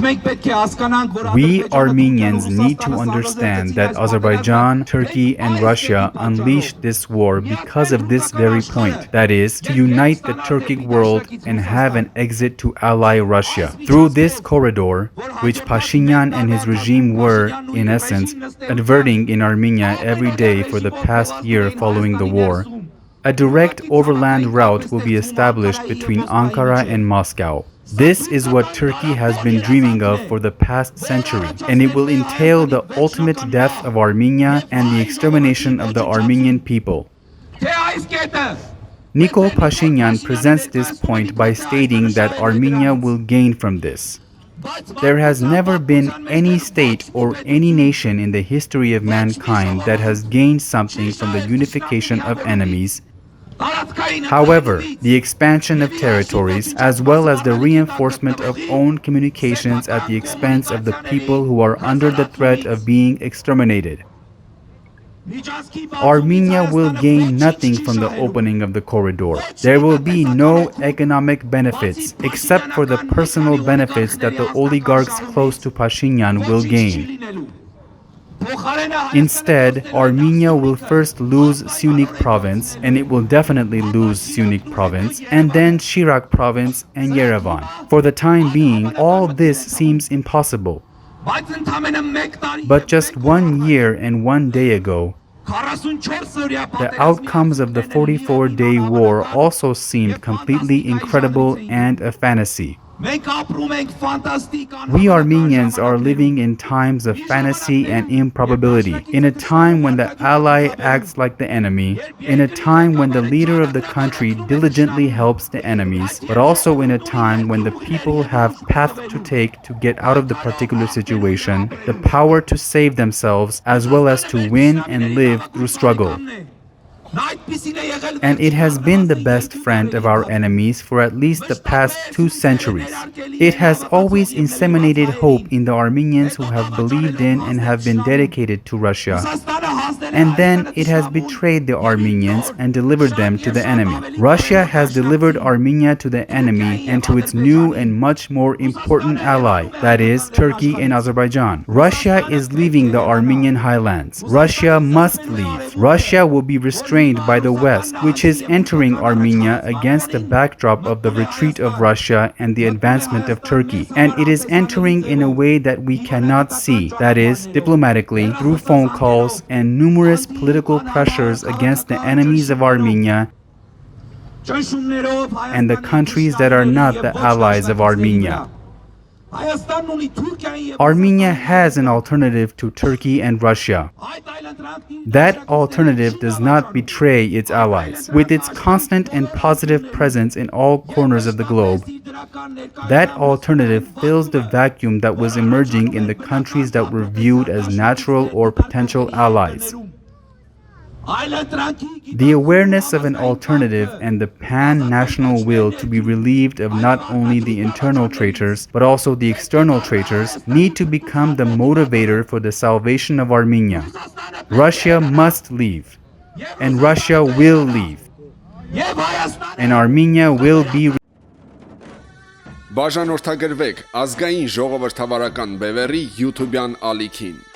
We Armenians need to understand that Azerbaijan, Turkey, and Russia unleashed this war because of this very point, that is, to unite the Turkic world and have an exit to ally Russia. Through this corridor, which Pashinyan and his regime were, in essence, adverting in Armenia every day for the past year following the war, a direct overland route will be established between Ankara and Moscow. This is what Turkey has been dreaming of for the past century, and it will entail the ultimate death of Armenia and the extermination of the Armenian people. Nikol Pashinyan presents this point by stating that Armenia will gain from this. There has never been any state or any nation in the history of mankind that has gained something from the unification of enemies. However, the expansion of territories, as well as the reinforcement of own communications at the expense of the people who are under the threat of being exterminated. Armenia will gain nothing from the opening of the corridor. There will be no economic benefits, except for the personal benefits that the oligarchs close to Pashinyan will gain. Instead, Armenia will first lose Syunik province, and it will definitely lose Syunik province, and then Shirak province and Yerevan. For the time being, all this seems impossible. But just 1 year and 1 day ago, the outcomes of the 44-day war also seemed completely incredible and a fantasy. We Armenians are living in times of fantasy and improbability, in a time when the ally acts like the enemy, in a time when the leader of the country diligently helps the enemies, but also in a time when the people have path to take to get out of the particular situation, the power to save themselves, as well as to win and live through struggle. And it has been the best friend of our enemies for at least the past 2 centuries. It has always inseminated hope in the Armenians who have believed in and have been dedicated to Russia. And then it has betrayed the Armenians and delivered them to the enemy. Russia has delivered Armenia to the enemy and to its new and much more important ally, that is, Turkey and Azerbaijan. Russia is leaving the Armenian highlands. Russia must leave. Russia will be restrained by the West, which is entering Armenia against the backdrop of the retreat of Russia and the advancement of Turkey. And it is entering in a way that we cannot see, that is, diplomatically, through phone calls and numerous political pressures against the enemies of Armenia and the countries that are not the allies of Armenia. Armenia has an alternative to Turkey and Russia. That alternative does not betray its allies. With its constant and positive presence in all corners of the globe, that alternative fills the vacuum that was emerging in the countries that were viewed as natural or potential allies. The awareness of an alternative and the pan-national will to be relieved of not only the internal traitors, but also the external traitors, need to become the motivator for the salvation of Armenia. Russia must leave, and Russia will leave, and Armenia will be. Բաժանորդագրվեք Ազգային-Ժողովրդավարական Բևեռի YouTube-յան ալիքին։